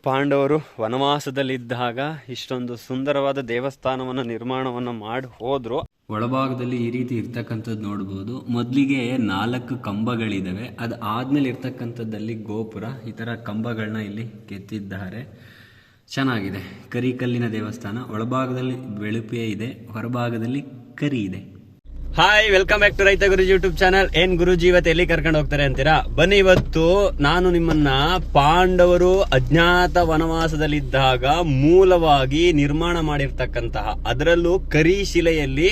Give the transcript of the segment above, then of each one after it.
ಪಾಂಡವರು ವನವಾಸದಲ್ಲಿದ್ದಾಗ ಇಷ್ಟೊಂದು ಸುಂದರವಾದ ದೇವಸ್ಥಾನವನ್ನು ನಿರ್ಮಾಣವನ್ನು ಮಾಡಿ ಹೋದ್ರು. ಒಳಭಾಗದಲ್ಲಿ ಈ ರೀತಿ ಇರ್ತಕ್ಕಂಥದ್ದು ನೋಡ್ಬೋದು. ಮೊದಲಿಗೆ 4 ಕಂಬಗಳಿದಾವೆ, ಅದು ಆದ್ಮೇಲೆ ಇರ್ತಕ್ಕಂಥದ್ದಲ್ಲಿ ಗೋಪುರ. ಈ ತರ ಕಂಬಗಳನ್ನ ಇಲ್ಲಿ ಕೆತ್ತಿದ್ದಾರೆ. ಚೆನ್ನಾಗಿದೆ. ಕರಿಕಲ್ಲಿನ ದೇವಸ್ಥಾನ. ಒಳಭಾಗದಲ್ಲಿ ಬೆಳುಪೆ ಇದೆ, ಹೊರಭಾಗದಲ್ಲಿ ಕರಿ ಇದೆ. ಹಾಯ್, ವೆಲ್ಕಮ್ ಬ್ಯಾಕ್ ಟು ರೈತ ಗುರುಜಿ ಯೂಟ್ಯೂಬ್ ಚಾನಲ್. ಏನ್ ಗುರುಜಿ ಇವತ್ತು ಎಲ್ಲಿ ಕರ್ಕೊಂಡು ಹೋಗ್ತಾರೆ ಅಂತೀರಾ? ಬನ್ನಿ, ಇವತ್ತು ನಾನು ನಿಮ್ಮನ್ನ ಪಾಂಡವರು ಅಜ್ಞಾತ ವನವಾಸದಲ್ಲಿದ್ದಾಗ ಮೂಲವಾಗಿ ನಿರ್ಮಾಣ ಮಾಡಿರ್ತಕ್ಕಂತಹ, ಅದರಲ್ಲೂ ಕರಿ ಶಿಲೆಯಲ್ಲಿ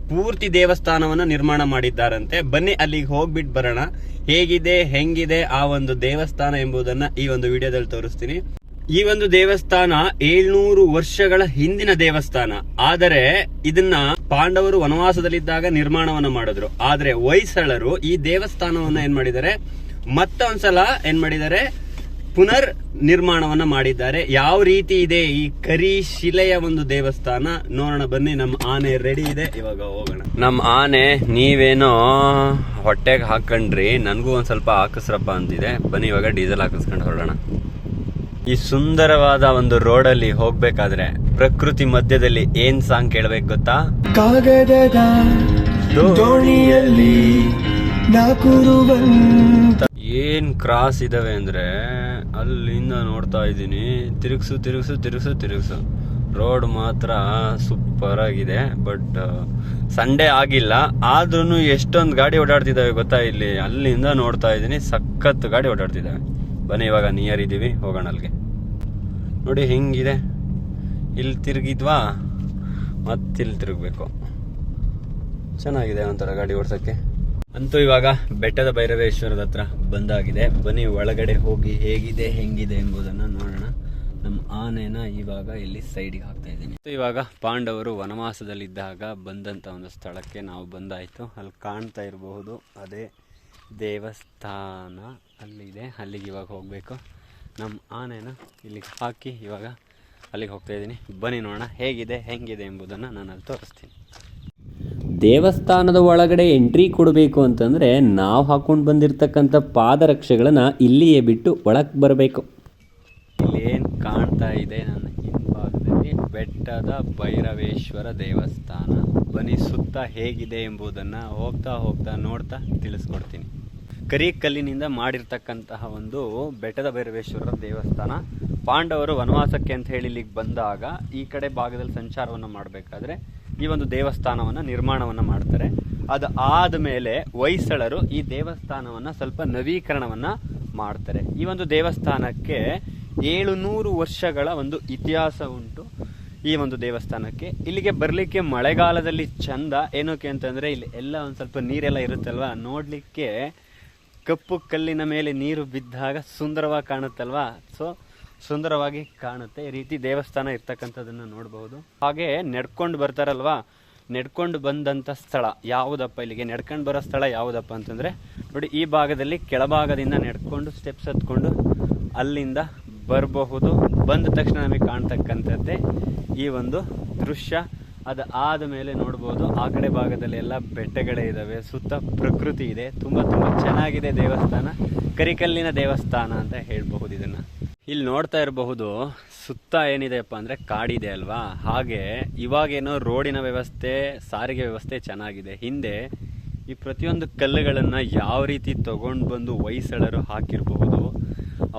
ಪೂರ್ತಿ ದೇವಸ್ಥಾನವನ್ನ ನಿರ್ಮಾಣ ಮಾಡಿದ್ದಾರಂತೆ. ಬನ್ನಿ ಅಲ್ಲಿಗೆ ಹೋಗ್ಬಿಟ್ಟು ಬರೋಣ. ಹೇಗಿದೆ, ಹೆಂಗಿದೆ ಆ ಒಂದು ದೇವಸ್ಥಾನ ಎಂಬುದನ್ನ ಈ ಒಂದು ವಿಡಿಯೋದಲ್ಲಿ ತೋರಿಸ್ತೀನಿ. ಈ ಒಂದು ದೇವಸ್ಥಾನ 700 ವರ್ಷಗಳ ಹಿಂದಿನ ದೇವಸ್ಥಾನ. ಆದರೆ ಇದನ್ನ ಪಾಂಡವರು ವನವಾಸದಲ್ಲಿದ್ದಾಗ ನಿರ್ಮಾಣವನ್ನ ಮಾಡಿದ್ರು. ಆದ್ರೆ ಹೊಯ್ಸಳರು ಈ ದೇವಸ್ಥಾನವನ್ನ ಏನ್ ಮಾಡಿದ್ದಾರೆ, ಮತ್ತೊಂದ್ಸಲ ಏನ್ ಮಾಡಿದ್ದಾರೆ, ಪುನರ್ ನಿರ್ಮಾಣವನ್ನ ಮಾಡಿದ್ದಾರೆ. ಯಾವ ರೀತಿ ಇದೆ ಈ ಕರಿ ಶಿಲೆಯ ಒಂದು ದೇವಸ್ಥಾನ ನೋಡೋಣ ಬನ್ನಿ. ನಮ್ಮ ಆನೆ ರೆಡಿ ಇದೆ, ಇವಾಗ ಹೋಗೋಣ. ನಮ್ಮ ಆನೆ ನೀವೇನೋ ಹೊಟ್ಟೆಗೆ ಹಾಕೊಂಡ್ರಿ, ನನ್ಗೂ ಒಂದ್ ಸ್ವಲ್ಪ ಹಾಕಿಸ್ರಪ್ಪ ಅಂತಿದೆ. ಬನ್ನಿ ಇವಾಗ ಡೀಸೆಲ್ ಹಾಕಿಸ್ಕೊಂಡು ಹೊರಡೋಣ. ಈ ಸುಂದರವಾದ ಒಂದು ರೋಡಲ್ಲಿ ಹೋಗ್ಬೇಕಾದ್ರೆ ಪ್ರಕೃತಿ ಮಧ್ಯದಲ್ಲಿ ಏನ್ ಸಾಂಗ್ ಕೇಳ್ಬೇಕು ಗೊತ್ತಾ? ಕಾಗದದ ದೋಣಿಯಲ್ಲಿ ಏನ್ ಕ್ರಾಸ್ ಇದಾವೆ ಅಂದ್ರೆ ಅಲ್ಲಿಂದ ನೋಡ್ತಾ ಇದ್ದೀನಿ. ತಿರುಗಿಸು ರೋಡ್ ಮಾತ್ರ ಸೂಪರ್ ಆಗಿದೆ. ಬಟ್ ಸಂಡೇ ಆಗಿಲ್ಲ, ಆದ್ರೂ ಎಷ್ಟೊಂದು ಗಾಡಿ ಓಡಾಡ್ತಿದ್ದಾವೆ ಗೊತ್ತಾ ಇಲ್ಲಿ. ಅಲ್ಲಿಂದ ನೋಡ್ತಾ ಇದ್ದೀನಿ, ಸಖತ್ ಗಾಡಿ ಓಡಾಡ್ತಿದ್ದಾವೆ. ಬನ್ನಿ ಇವಾಗ ನಿಯರ್ ಇದೀವಿ, ಹೋಗೋಣ ಅಲ್ಲಿಗೆ. ನೋಡಿ ಹೆಂಗಿದೆ, ಇಲ್ಲಿ ತಿರುಗಿದ್ವಾ ಮತ್ತಿಲ್ಲಿ ತಿರುಗಬೇಕು. ಚೆನ್ನಾಗಿದೆ ಒಂಥರ ಗಾಡಿ ಓಡ್ಸಕ್ಕೆ. ಅಂತೂ ಇವಾಗ ಬೆಟ್ಟದ ಭೈರವೇಶ್ವರದ ಹತ್ರ ಬಂದಾಗಿದೆ. ಬನ್ನಿ ಒಳಗಡೆ ಹೋಗಿ ಹೇಗಿದೆ ಹೆಂಗಿದೆ ಎಂಬುದನ್ನು ನೋಡೋಣ. ನಮ್ಮ ಆನೆನ ಇವಾಗ ಇಲ್ಲಿ ಸೈಡಿಗೆ ಹಾಕ್ತಾ ಇದ್ದೀನಿ. ಇವಾಗ ಪಾಂಡವರು ವನವಾಸದಲ್ಲಿದ್ದಾಗ ಬಂದಂಥ ಒಂದು ಸ್ಥಳಕ್ಕೆ ನಾವು ಬಂದಾಯಿತು. ಅಲ್ಲಿ ಕಾಣ್ತಾ ಇರಬಹುದು ಅದೇ ದೇವಸ್ಥಾನ ಅಲ್ಲಿದೆ. ಅಲ್ಲಿಗೆ ಇವಾಗ ಹೋಗಬೇಕು. ನಮ್ಮ ಆನೆನ ಇಲ್ಲಿಗೆ ಹಾಕಿ ಇವಾಗ ಅಲ್ಲಿಗೆ ಹೋಗ್ತಾ ಇದ್ದೀನಿ. ಬನ್ನಿ ನೋಡೋಣ ಹೇಗಿದೆ ಹೆಂಗಿದೆ ಎಂಬುದನ್ನು ನಾನು ಅಲ್ಲಿ ತೋರಿಸ್ತೀನಿ. ದೇವಸ್ಥಾನದ ಒಳಗಡೆ ಎಂಟ್ರಿ ಕೊಡಬೇಕು ಅಂತಂದರೆ ನಾವು ಹಾಕೊಂಡು ಬಂದಿರತಕ್ಕಂಥ ಪಾದರಕ್ಷೆಗಳನ್ನು ಇಲ್ಲಿಯೇ ಬಿಟ್ಟು ಒಳಗೆ ಬರಬೇಕು. ಇಲ್ಲೇನು ಕಾಣ್ತಾ ಇದೆ ನನ್ನ ಹಿಂಭಾಗದಲ್ಲಿ ಬೆಟ್ಟದ ಭೈರವೇಶ್ವರ ದೇವಸ್ಥಾನ. ಬನ್ನಿ ಸುತ್ತ ಹೇಗಿದೆ ಎಂಬುದನ್ನು ಹೋಗ್ತಾ ನೋಡ್ತಾ ತಿಳಿಸ್ಕೊಡ್ತೀನಿ. ಕರಿಕಲ್ಲಿನಿಂದ ಮಾಡಿರ್ತಕ್ಕಂತಹ ಒಂದು ಬೆಟ್ಟದ ಭೈರವೇಶ್ವರ ದೇವಸ್ಥಾನ. ಪಾಂಡವರು ವನವಾಸಕ್ಕೆ ಅಂತ ಹೇಳಿ ಇಲ್ಲಿಗೆ ಬಂದಾಗ ಈ ಕಡೆ ಭಾಗದಲ್ಲಿ ಸಂಚಾರವನ್ನು ಮಾಡಬೇಕಾದ್ರೆ ಈ ಒಂದು ದೇವಸ್ಥಾನವನ್ನು ನಿರ್ಮಾಣವನ್ನು ಮಾಡ್ತಾರೆ. ಅದು ಆದಮೇಲೆ ಹೊಯ್ಸಳರು ಈ ದೇವಸ್ಥಾನವನ್ನು ಸ್ವಲ್ಪ ನವೀಕರಣವನ್ನು ಮಾಡ್ತಾರೆ. ಈ ಒಂದು ದೇವಸ್ಥಾನಕ್ಕೆ 700 ವರ್ಷಗಳ ಒಂದು ಇತಿಹಾಸ ಉಂಟು. ಈ ಒಂದು ದೇವಸ್ಥಾನಕ್ಕೆ ಇಲ್ಲಿಗೆ ಬರಲಿಕ್ಕೆ ಮಳೆಗಾಲದಲ್ಲಿ ಚಂದ. ಏನಕ್ಕೆ ಅಂತಂದರೆ ಇಲ್ಲಿ ಎಲ್ಲ ಒಂದು ಸ್ವಲ್ಪ ನೀರೆಲ್ಲ ಇರುತ್ತಲ್ವ, ನೋಡಲಿಕ್ಕೆ ಕಪ್ಪು ಕಲ್ಲಿನ ಮೇಲೆ ನೀರು ಬಿದ್ದಾಗ ಸುಂದರವಾಗಿ ಕಾಣುತ್ತಲ್ವಾ. ಸೊ ಸುಂದರವಾಗಿ ಕಾಣುತ್ತೆ. ಈ ರೀತಿ ದೇವಸ್ಥಾನ ಇರ್ತಕ್ಕಂಥದ್ದನ್ನು ನೋಡಬಹುದು. ಹಾಗೆ ನಡ್ಕೊಂಡು ಬರ್ತಾರಲ್ವಾ, ನಡ್ಕೊಂಡು ಬಂದಂಥ ಸ್ಥಳ ಯಾವುದಪ್ಪ, ಇಲ್ಲಿಗೆ ನಡ್ಕೊಂಡು ಬರೋ ಸ್ಥಳ ಯಾವುದಪ್ಪ ಅಂತಂದರೆ ನೋಡಿ, ಈ ಭಾಗದಲ್ಲಿ ಕೆಳಭಾಗದಿಂದ ನಡ್ಕೊಂಡು ಸ್ಟೆಪ್ಸ್ ಹತ್ಕೊಂಡು ಅಲ್ಲಿಂದ ಬರಬಹುದು. ಬಂದ ತಕ್ಷಣ ನಮಗೆ ಕಾಣ್ತಕ್ಕಂಥದ್ದೇ ಈ ಒಂದು ದೃಶ್ಯ. ಅದು ಆದ ಮೇಲೆ ನೋಡ್ಬೋದು ಆ ಕಡೆ ಭಾಗದಲ್ಲಿ ಎಲ್ಲ ಬೆಟ್ಟಗಳೇ ಇದ್ದಾವೆ, ಸುತ್ತ ಪ್ರಕೃತಿ ಇದೆ. ತುಂಬ ಚೆನ್ನಾಗಿದೆ ದೇವಸ್ಥಾನ. ಕರಿಕಲ್ಲಿನ ದೇವಸ್ಥಾನ ಅಂತ ಹೇಳ್ಬಹುದು ಇದನ್ನು. ಇಲ್ಲಿ ನೋಡ್ತಾ ಇರಬಹುದು ಸುತ್ತ ಏನಿದೆಯಪ್ಪ ಅಂದರೆ ಕಾಡಿದೆ ಅಲ್ವಾ. ಹಾಗೆ ಇವಾಗೇನೋ ರೋಡಿನ ವ್ಯವಸ್ಥೆ, ಸಾರಿಗೆ ವ್ಯವಸ್ಥೆ ಚೆನ್ನಾಗಿದೆ. ಹಿಂದೆ ಈ ಪ್ರತಿಯೊಂದು ಕಲ್ಲುಗಳನ್ನು ಯಾವ ರೀತಿ ತಗೊಂಡು ಬಂದು ಹೊಯ್ಸಳರು ಹಾಕಿರಬಹುದು,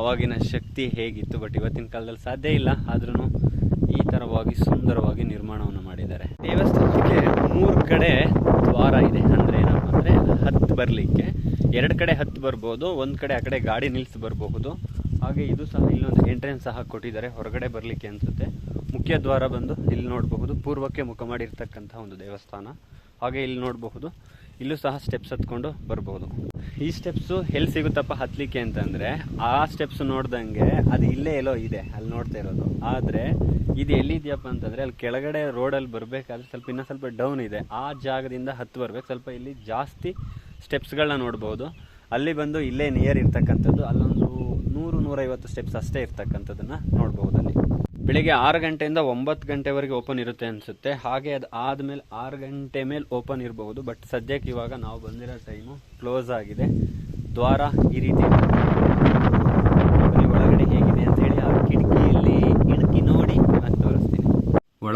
ಅವಾಗಿನ ಶಕ್ತಿ ಹೇಗಿತ್ತು. ಬಟ್ ಇವತ್ತಿನ ಕಾಲದಲ್ಲಿ ಸಾಧ್ಯ ಇಲ್ಲ. ಆದ್ರೂ ಈ ಥರವಾಗಿ ಸುಂದರವಾಗಿ ನಿರ್ಮಾಣವನ್ನು ಮಾಡಿದ್ದಾರೆ. ದೇವಸ್ಥಾನಕ್ಕೆ 3 ಕಡೆ ದ್ವಾರ ಇದೆ. ಅಂದರೆ ಏನಪ್ಪ ಅಂದರೆ ಹತ್ತು ಬರಲಿಕ್ಕೆ 2 ಕಡೆ ಹತ್ತು ಬರ್ಬೋದು, ಒಂದು ಕಡೆ ಆ ಕಡೆ ಗಾಡಿ ನಿಲ್ಲಿಸಿ ಬರಬಹುದು. ಹಾಗೆ ಇದು ಸಹ ಇಲ್ಲೊಂದು ಎಂಟ್ರೆನ್ಸ್ ಸಹ ಕೊಟ್ಟಿದ್ದಾರೆ ಹೊರಗಡೆ ಬರಲಿಕ್ಕೆ ಅನಿಸುತ್ತೆ. ಮುಖ್ಯ ದ್ವಾರ ಬಂದು ಇಲ್ಲಿ ನೋಡಬಹುದು, ಪೂರ್ವಕ್ಕೆ ಮುಖ ಮಾಡಿರ್ತಕ್ಕಂಥ ಒಂದು ದೇವಸ್ಥಾನ. ಹಾಗೆ ಇಲ್ಲಿ ನೋಡಬಹುದು, ಇಲ್ಲೂ ಸಹ ಸ್ಟೆಪ್ಸ್ ಹತ್ಕೊಂಡು ಬರ್ಬೋದು. ಈ ಸ್ಟೆಪ್ಸು ಎಲ್ಲಿ ಸಿಗುತ್ತಪ್ಪ ಹತ್ತಲಿಕ್ಕೆ ಅಂತಂದರೆ, ಆ ಸ್ಟೆಪ್ಸ್ ನೋಡ್ದಂಗೆ ಅದು ಇಲ್ಲೇ ಎಲ್ಲೋ ಇದೆ, ಅಲ್ಲಿ ನೋಡ್ತಾ ಇರೋದು. ಆದರೆ ಇದು ಎಲ್ಲಿದೆಯಪ್ಪ ಅಂತಂದರೆ ಅಲ್ಲಿ ಕೆಳಗಡೆ ರೋಡಲ್ಲಿ ಬರಬೇಕಾದ್ರೆ ಸ್ವಲ್ಪ ಇನ್ನೂ ಸ್ವಲ್ಪ ಡೌನ್ ಇದೆ. ಆ ಜಾಗದಿಂದ ಹತ್ತು ಬರಬೇಕು. ಸ್ವಲ್ಪ ಇಲ್ಲಿ ಜಾಸ್ತಿ ಸ್ಟೆಪ್ಸ್ಗಳನ್ನ ನೋಡ್ಬೋದು. ಅಲ್ಲಿ ಬಂದು ಇಲ್ಲೇ ನಿಯರ್ ಇರ್ತಕ್ಕಂಥದ್ದು ಅಲ್ಲೊಂದು 100-150 ಸ್ಟೆಪ್ಸ್ ಅಷ್ಟೇ ಇರ್ತಕ್ಕಂಥದ್ದನ್ನು ನೋಡ್ಬೋದು. ಅಲ್ಲಿ ಬೆಳಿಗ್ಗೆ 6 ಗಂಟೆಯಿಂದ 9 ಗಂಟೆವರೆಗೆ ಓಪನ್ ಇರುತ್ತೆ ಅನಿಸುತ್ತೆ. ಹಾಗೆ ಅದು ಆದಮೇಲೆ 6 ಗಂಟೆ ಮೇಲೆ ಓಪನ್ ಇರಬಹುದು. ಬಟ್ ಸದ್ಯಕ್ಕೆ ಇವಾಗ ನಾವು ಬಂದಿರೋ ಟೈಮು ಕ್ಲೋಸ್ ಆಗಿದೆ. ದ್ವಾರ ಈ ರೀತಿ ಒಳಗಡೆ ಹೇಗಿದೆ ಅಂತ ಹೇಳಿ ಆ ಕಿಟಕಿ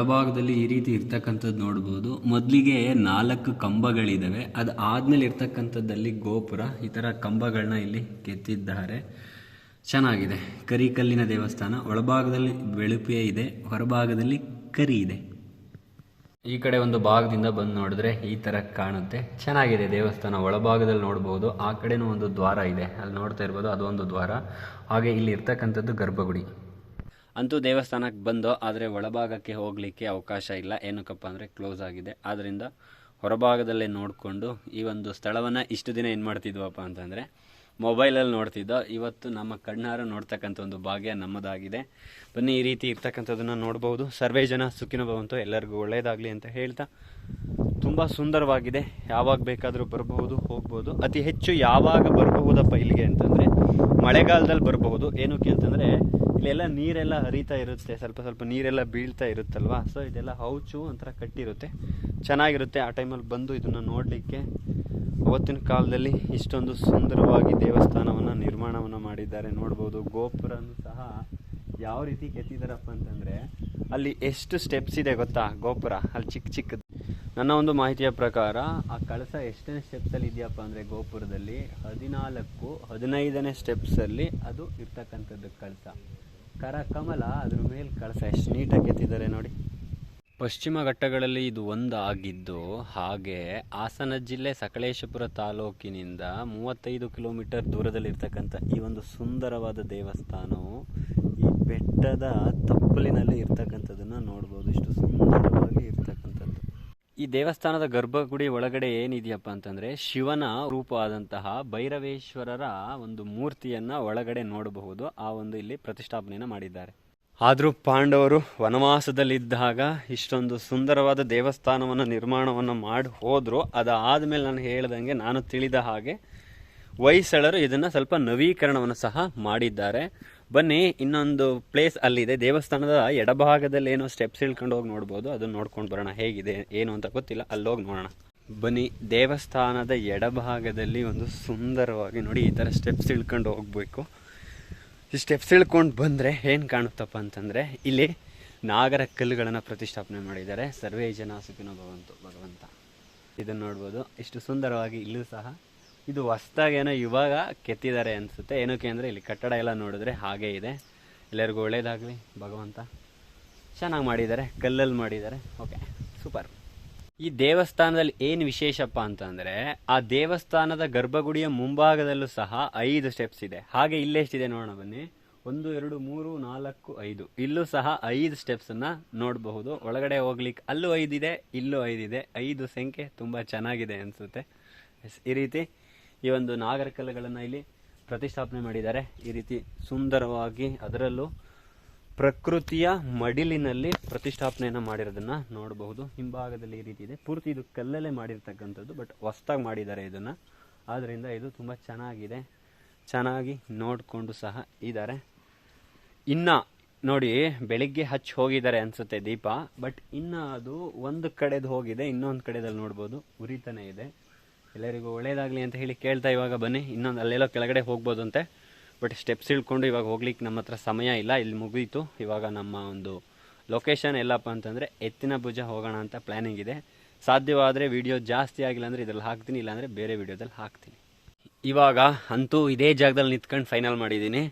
ಒಳಭಾಗದಲ್ಲಿ ಈ ರೀತಿ ಇರ್ತಕ್ಕಂಥದ್ದು ನೋಡ್ಬೋದು. ಮೊದಲಿಗೆ 4 ಕಂಬಗಳಿದ್ದಾವೆ, ಅದು ಆದಮೇಲೆ ಇರ್ತಕ್ಕಂಥದ್ದಲ್ಲಿ ಗೋಪುರ. ಈ ಥರ ಕಂಬಗಳನ್ನ ಇಲ್ಲಿ ಕೆತ್ತಿದ್ದಾರೆ. ಚೆನ್ನಾಗಿದೆ. ಕರಿಕಲ್ಲಿನ ದೇವಸ್ಥಾನ. ಒಳಭಾಗದಲ್ಲಿ ಬೆಳುಪೆ ಇದೆ, ಹೊರಭಾಗದಲ್ಲಿ ಕರಿ ಇದೆ. ಈ ಕಡೆ ಒಂದು ಭಾಗದಿಂದ ಬಂದು ನೋಡಿದ್ರೆ ಈ ಥರ ಕಾಣುತ್ತೆ. ಚೆನ್ನಾಗಿದೆ ದೇವಸ್ಥಾನ. ಒಳಭಾಗದಲ್ಲಿ ನೋಡ್ಬೋದು. ಆ ಕಡೆನೂ ಒಂದು ದ್ವಾರ ಇದೆ, ಅಲ್ಲಿ ನೋಡ್ತಾ ಇರ್ಬೋದು, ಅದೊಂದು ದ್ವಾರ. ಹಾಗೆ ಇಲ್ಲಿ ಇರ್ತಕ್ಕಂಥದ್ದು ಗರ್ಭಗುಡಿ. ಅಂತೂ ದೇವಸ್ಥಾನಕ್ಕೆ ಬಂದು, ಆದರೆ ಒಳಭಾಗಕ್ಕೆ ಹೋಗಲಿಕ್ಕೆ ಅವಕಾಶ ಇಲ್ಲ. ಏನಕ್ಕಪ್ಪ ಅಂದರೆ ಕ್ಲೋಸ್ ಆಗಿದೆ. ಆದ್ದರಿಂದ ಹೊರಭಾಗದಲ್ಲೇ ನೋಡಿಕೊಂಡು ಈ ಒಂದು ಸ್ಥಳವನ್ನು ಇಷ್ಟು ದಿನ ಏನು ಮಾಡ್ತಿದ್ವಪ್ಪ ಅಂತಂದರೆ ಮೊಬೈಲಲ್ಲಿ ನೋಡ್ತಿದ್ದೋ. ಇವತ್ತು ನಮ್ಮ ಕಣ್ಣಾರ ನೋಡ್ತಕ್ಕಂಥ ಒಂದು ಭಾಗ್ಯ ನಮ್ಮದಾಗಿದೆ. ಬನ್ನಿ, ಈ ರೀತಿ ಇರ್ತಕ್ಕಂಥದ್ದನ್ನು ನೋಡ್ಬೋದು. ಸರ್ವೇ ಜನ ಸುಖಿನೋ ಭವಂತು, ಎಲ್ಲರಿಗೂ ಒಳ್ಳೆಯದಾಗಲಿ ಅಂತ ಹೇಳ್ತಾ, ತುಂಬ ಸುಂದರವಾಗಿದೆ. ಯಾವಾಗ ಬೇಕಾದರೂ ಬರಬಹುದು, ಹೋಗ್ಬೋದು. ಅತಿ ಹೆಚ್ಚು ಯಾವಾಗ ಬರಬಹುದಪ್ಪ ಇಲ್ಲಿಗೆ ಅಂತಂದರೆ ಮಳೆಗಾಲದಲ್ಲಿ ಬರಬಹುದು. ಏನಕ್ಕೆ ಅಂತಂದರೆ ಇಲ್ಲೆಲ್ಲ ನೀರೆಲ್ಲ ಹರಿತಾ ಇರುತ್ತೆ, ಸ್ವಲ್ಪ ಸ್ವಲ್ಪ ನೀರೆಲ್ಲ ಬೀಳ್ತಾ ಇರುತ್ತಲ್ವ. ಸೊ ಇದೆಲ್ಲ ಹೌಚು ಒಂಥರ ಕಟ್ಟಿರುತ್ತೆ, ಚೆನ್ನಾಗಿರುತ್ತೆ. ಆ ಟೈಮಲ್ಲಿ ಬಂದು ಇದನ್ನು ನೋಡಲಿಕ್ಕೆ. ಅವತ್ತಿನ ಕಾಲದಲ್ಲಿ ಇಷ್ಟೊಂದು ಸುಂದರವಾಗಿ ದೇವಸ್ಥಾನವನ್ನು ನಿರ್ಮಾಣವನ್ನು ಮಾಡಿದ್ದಾರೆ, ನೋಡ್ಬೋದು. ಗೋಪುರನೂ ಸಹ ಯಾವ ರೀತಿ ಕೆತ್ತಿದಾರಪ್ಪ ಅಂತಂದರೆ ಅಲ್ಲಿ ಎಷ್ಟು ಸ್ಟೆಪ್ಸ್ ಇದೆ ಗೊತ್ತಾ ಗೋಪುರ, ಅಲ್ಲಿ ಚಿಕ್ಕ ಚಿಕ್ಕದು. ನನ್ನ ಒಂದು ಮಾಹಿತಿಯ ಪ್ರಕಾರ ಆ ಕಳಸ ಎಷ್ಟನೇ ಸ್ಟೆಪ್ಸಲ್ಲಿ ಇದೆಯಪ್ಪ ಅಂದರೆ ಗೋಪುರದಲ್ಲಿ 14-15ನೇ ಸ್ಟೆಪ್ಸಲ್ಲಿ ಅದು ಇರ್ತಕ್ಕಂಥದ್ದು ಕಳಸ. ಕಮಲ ಅದ್ರ ಮೇಲೆ ಕಳಸ ಎಷ್ಟು ನೀಟಾಗಿ ಕೆತ್ತಿದ್ದಾರೆ ನೋಡಿ. ಪಶ್ಚಿಮ ಘಟ್ಟಗಳಲ್ಲಿ ಇದು ಒಂದು ಆಗಿದ್ದು, ಹಾಗೆ ಹಾಸನ ಜಿಲ್ಲೆ ಸಕಲೇಶಪುರ ತಾಲೂಕಿನಿಂದ 35 ಕಿಲೋಮೀಟರ್ ದೂರದಲ್ಲಿರ್ತಕ್ಕಂಥ ಈ ಒಂದು ಸುಂದರವಾದ ದೇವಸ್ಥಾನವು ಈ ಬೆಟ್ಟದ ತಪ್ಪಲಿನಲ್ಲಿ ಇರ್ತಕ್ಕಂಥದ್ದನ್ನು ನೋಡ್ಬೋದು. ಇಷ್ಟು ಸುಂದರವಾಗಿ ಇರ್ತಕ್ಕಂಥದ್ದು. ಈ ದೇವಸ್ಥಾನದ ಗರ್ಭಗುಡಿ ಒಳಗಡೆ ಏನಿದೆಯಪ್ಪ ಅಂತಂದರೆ ಶಿವನ ರೂಪ ಆದಂತಹ ಭೈರವೇಶ್ವರರ ಒಂದು ಮೂರ್ತಿಯನ್ನು ಒಳಗಡೆ ನೋಡಬಹುದು. ಆ ಒಂದು ಇಲ್ಲಿ ಪ್ರತಿಷ್ಠಾಪನೆಯನ್ನು ಮಾಡಿದ್ದಾರೆ. ಆದರೂ ಪಾಂಡವರು ವನವಾಸದಲ್ಲಿದ್ದಾಗ ಇಷ್ಟೊಂದು ಸುಂದರವಾದ ದೇವಸ್ಥಾನವನ್ನು ನಿರ್ಮಾಣವನ್ನು ಮಾಡಿ ಹೋದರು. ಅದಾದಮೇಲೆ ನಾನು ಹೇಳ್ದಂಗೆ, ನಾನು ತಿಳಿದ ಹಾಗೆ ಹೊಯ್ಸಳರು ಇದನ್ನು ಸ್ವಲ್ಪ ನವೀಕರಣವನ್ನು ಸಹ ಮಾಡಿದ್ದಾರೆ. ಬನ್ನಿ, ಇನ್ನೊಂದು ಪ್ಲೇಸ್ ಅಲ್ಲಿದೆ. ದೇವಸ್ಥಾನದ ಎಡಭಾಗದಲ್ಲಿ ಏನೋ ಸ್ಟೆಪ್ಸ್ ಇಳ್ಕೊಂಡು ಹೋಗಿ ನೋಡ್ಬೋದು. ಅದನ್ನು ನೋಡ್ಕೊಂಡು ಬರೋಣ, ಹೇಗಿದೆ ಏನು ಅಂತ ಗೊತ್ತಿಲ್ಲ, ಅಲ್ಲೋಗಿ ನೋಡೋಣ ಬನ್ನಿ. ದೇವಸ್ಥಾನದ ಎಡಭಾಗದಲ್ಲಿ ಒಂದು ಸುಂದರವಾಗಿ ನೋಡಿ ಈ ಥರ ಸ್ಟೆಪ್ಸ್ ಇಳ್ಕೊಂಡು ಹೋಗಬೇಕು. ಈ ಸ್ಟೆಪ್ಸ್ ಇಳ್ಕೊಂಡು ಬಂದರೆ ಏನು ಕಾಣುತ್ತಪ್ಪ ಅಂತಂದರೆ ಇಲ್ಲಿ ನಾಗರ ಕಲ್ಲುಗಳನ್ನು ಪ್ರತಿಷ್ಠಾಪನೆ ಮಾಡಿದ್ದಾರೆ. ಸರ್ವೇ ಜನ ಸುಖಿನೋ ಭವಂತು ಭಗವಂತ. ಇದನ್ನು ನೋಡ್ಬೋದು. ಇಷ್ಟು ಸುಂದರವಾಗಿ ಇಲ್ಲೂ ಸಹ ಇದು ಹೊಸ್ದಾಗೇನೋ ಇವಾಗ ಕೆತ್ತಿದ್ದಾರೆ ಅನಿಸುತ್ತೆ. ಏನಕ್ಕೆ ಅಂದರೆ ಇಲ್ಲಿ ಕಟ್ಟಡ ಎಲ್ಲ ನೋಡಿದ್ರೆ ಹಾಗೇ ಇದೆ. ಎಲ್ಲರಿಗೂ ಒಳ್ಳೇದಾಗಲಿ ಭಗವಂತ. ಚೆನ್ನಾಗಿ ಮಾಡಿದ್ದಾರೆ, ಕಲ್ಲಲ್ಲಿ ಮಾಡಿದ್ದಾರೆ. Okay, super. ಈ ದೇವಸ್ಥಾನದಲ್ಲಿ ಏನು ವಿಶೇಷಪ್ಪ ಅಂತಂದರೆ ಆ ದೇವಸ್ಥಾನದ ಗರ್ಭಗುಡಿಯ ಮುಂಭಾಗದಲ್ಲೂ ಸಹ 5 ಸ್ಟೆಪ್ಸ್ ಇದೆ. ಹಾಗೆ ಇಲ್ಲೆಷ್ಟಿದೆ ನೋಡೋಣ ಬನ್ನಿ. 1 2 3 4 5. ಇಲ್ಲೂ ಸಹ 5 ಸ್ಟೆಪ್ಸನ್ನು ನೋಡಬಹುದು. ಒಳಗಡೆ ಹೋಗ್ಲಿಕ್ಕೆ ಅಲ್ಲೂ 5 ಇದೆ, ಇಲ್ಲೂ 5 ಇದೆ. 5 ಸಂಖ್ಯೆ ತುಂಬ ಚೆನ್ನಾಗಿದೆ ಅನಿಸುತ್ತೆ. ಈ ರೀತಿ ಈ ಒಂದು ನಾಗರಕಲ್ಲುಗಳನ್ನು ಇಲ್ಲಿ ಪ್ರತಿಷ್ಠಾಪನೆ ಮಾಡಿದ್ದಾರೆ. ಈ ರೀತಿ ಸುಂದರವಾಗಿ, ಅದರಲ್ಲೂ ಪ್ರಕೃತಿಯ ಮಡಿಲಿನಲ್ಲಿ ಪ್ರತಿಷ್ಠಾಪನೆಯನ್ನು ಮಾಡಿರೋದನ್ನು ನೋಡಬಹುದು. ಹಿಂಭಾಗದಲ್ಲಿ ಈ ರೀತಿ ಇದೆ. ಪೂರ್ತಿ ಇದು ಕಲ್ಲಲ್ಲೇ ಮಾಡಿರ್ತಕ್ಕಂಥದ್ದು, ಬಟ್ ಹೊಸ್ದಾಗಿ ಮಾಡಿದ್ದಾರೆ ಇದನ್ನು. ಆದ್ದರಿಂದ ಇದು ತುಂಬ ಚೆನ್ನಾಗಿದೆ. ಚೆನ್ನಾಗಿ ನೋಡಿಕೊಂಡು ಸಹ ಇದ್ದಾರೆ. ಇನ್ನು ನೋಡಿ, ಬೆಳಿಗ್ಗೆ ಹಚ್ಚಿ ಹೋಗಿದ್ದಾರೆ ಅನಿಸುತ್ತೆ ದೀಪ, ಬಟ್ ಇನ್ನು ಅದು ಒಂದು ಕಡೆದು ಹೋಗಿದೆ, ಇನ್ನೊಂದು ಕಡೆದಲ್ಲಿ ನೋಡ್ಬೋದು ಉರಿತಾನೆ ಇದೆ. ಎಲ್ಲರಿಗೂ ಒಳ್ಳೇದಾಗಲಿ ಅಂತ ಹೇಳಿ ಕೇಳ್ತಾ ಇವಾಗ ಬನ್ನಿ. ಇನ್ನೊಂದು ಅಲ್ಲೆಲ್ಲೋ ಕೆಳಗಡೆ ಹೋಗ್ಬೋದು ಅಂತೆ, ಬಟ್ ಸ್ಟೆಪ್ಸ್ ಇಳ್ಕೊಂಡು ಇವಾಗ ಹೋಗ್ಲಿಕ್ಕೆ ನಮ್ಮ ಹತ್ರ ಸಮಯ ಇಲ್ಲ. ಇಲ್ಲಿ ಮುಗೀತು. ಇವಾಗ ನಮ್ಮ ಒಂದು ಲೊಕೇಶನ್ ಎಲ್ಲಪ್ಪ ಅಂತಂದರೆ ಎತ್ತಿನ ಭುಜ ಹೋಗೋಣ ಅಂತ ಪ್ಲ್ಯಾನಿಂಗ್ ಇದೆ. ಸಾಧ್ಯವಾದರೆ ವಿಡಿಯೋ ಜಾಸ್ತಿ ಆಗಿಲ್ಲ ಅಂದರೆ ಇದರಲ್ಲಿ ಹಾಕ್ತೀನಿ, ಇಲ್ಲಾಂದರೆ ಬೇರೆ ವಿಡಿಯೋದಲ್ಲಿ ಹಾಕ್ತೀನಿ. ಇವಾಗ ಅಂತೂ ಇದೇ ಜಾಗದಲ್ಲಿ ನಿಂತ್ಕೊಂಡು ಫೈನಲ್ ಮಾಡಿದ್ದೀನಿ.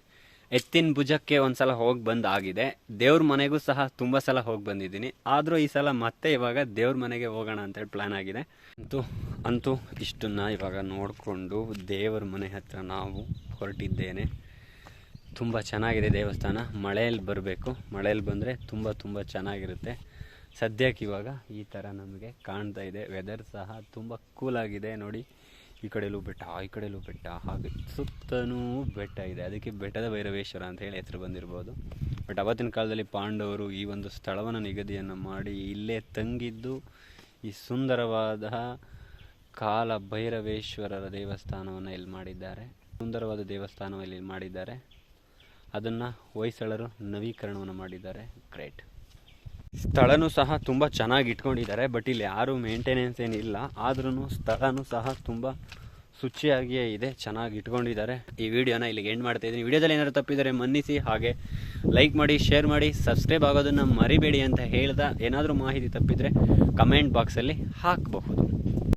ಎತ್ತಿನ ಭುಜಕ್ಕೆ ಒಂದು ಸಲ ಹೋಗಿ ಬಂದಾಗಿದೆ. ದೇವ್ರ ಮನೆಗೂ ಸಹ ತುಂಬ ಸಲ ಹೋಗಿ ಬಂದಿದ್ದೀನಿ. ಆದರೂ ಈ ಸಲ ಮತ್ತೆ ಇವಾಗ ದೇವ್ರ ಮನೆಗೆ ಹೋಗೋಣ ಅಂತೇಳಿ ಪ್ಲ್ಯಾನ್ ಆಗಿದೆ. ಅಂತೂ ಇಷ್ಟನ್ನು ಇವಾಗ ನೋಡಿಕೊಂಡು ದೇವರ ಮನೆ ಹತ್ರ ನಾವು ಹೊರಟಿದ್ದೇನೆ. ತುಂಬ ಚೆನ್ನಾಗಿದೆ ದೇವಸ್ಥಾನ. ಮಳೆಯಲ್ಲಿ ಬರಬೇಕು. ಮಳೆಯಲ್ಲಿ ಬಂದರೆ ತುಂಬ ಚೆನ್ನಾಗಿರುತ್ತೆ. ಸದ್ಯಕ್ಕೆ ಇವಾಗ ಈ ಥರ ನಮಗೆ ಕಾಣ್ತಾ ಇದೆ. ವೆದರ್ ಸಹ ತುಂಬ ಕೂಲಾಗಿದೆ ನೋಡಿ. ಈ ಕಡೆಯಲ್ಲೂ ಬೆಟ್ಟ, ಈ ಕಡೆಯಲ್ಲೂ ಬೆಟ್ಟ, ಹಾಗೆ ಸುತ್ತಲೂ ಬೆಟ್ಟ ಇದೆ. ಅದಕ್ಕೆ ಬೆಟ್ಟದ ಭೈರವೇಶ್ವರ ಅಂತ ಹೇಳಿ ಹೆಸರು ಬಂದಿರ್ಬೋದು. ಬಟ್ ಅವತ್ತಿನ ಕಾಲದಲ್ಲಿ ಪಾಂಡವರು ಈ ಒಂದು ಸ್ಥಳವನ್ನು ನಿಗದಿಯನ್ನು ಮಾಡಿ ಇಲ್ಲೇ ತಂಗಿದ್ದು ಈ ಸುಂದರವಾದ ಕಾಲ ಭೈರವೇಶ್ವರರ ದೇವಸ್ಥಾನವನ್ನು ಇಲ್ಲಿ ಮಾಡಿದ್ದಾರೆ. ಸುಂದರವಾದ ದೇವಸ್ಥಾನವನ್ನು ಇಲ್ಲಿ ಮಾಡಿದ್ದಾರೆ. ಅದನ್ನು ಹೊಯ್ಸಳರು ನವೀಕರಣವನ್ನು ಮಾಡಿದ್ದಾರೆ. ಗ್ರೇಟ್. ಸ್ಥಳನೂ ಸಹ ತುಂಬ ಚೆನ್ನಾಗಿ ಇಟ್ಕೊಂಡಿದ್ದಾರೆ. ಬಟ್ ಇಲ್ಲಿ ಯಾರೂ ಮೇಂಟೆನೆನ್ಸ್ ಏನಿಲ್ಲ. ಆದ್ರೂ ಸ್ಥಳನೂ ಸಹ ತುಂಬ ಶುಚಿಯಾಗಿಯೇ ಇದೆ, ಚೆನ್ನಾಗಿ ಇಟ್ಕೊಂಡಿದ್ದಾರೆ. ಈ ವಿಡಿಯೋನ ಇಲ್ಲಿಗೆ ಎಂಡ್ ಮಾಡ್ತಾ ಇದ್ದೀನಿ. ವಿಡಿಯೋದಲ್ಲಿ ಏನಾದ್ರು ತಪ್ಪಿದರೆ ಮನ್ನಿಸಿ, ಹಾಗೆ ಲೈಕ್ ಮಾಡಿ, ಶೇರ್ ಮಾಡಿ, ಸಬ್ಸ್ಕ್ರೈಬ್ ಆಗೋದನ್ನು ಮರಿಬೇಡಿ ಅಂತ ಹೇಳ್ದ. ಏನಾದರೂ ಮಾಹಿತಿ ತಪ್ಪಿದರೆ ಕಮೆಂಟ್ ಬಾಕ್ಸಲ್ಲಿ ಹಾಕಬಹುದು.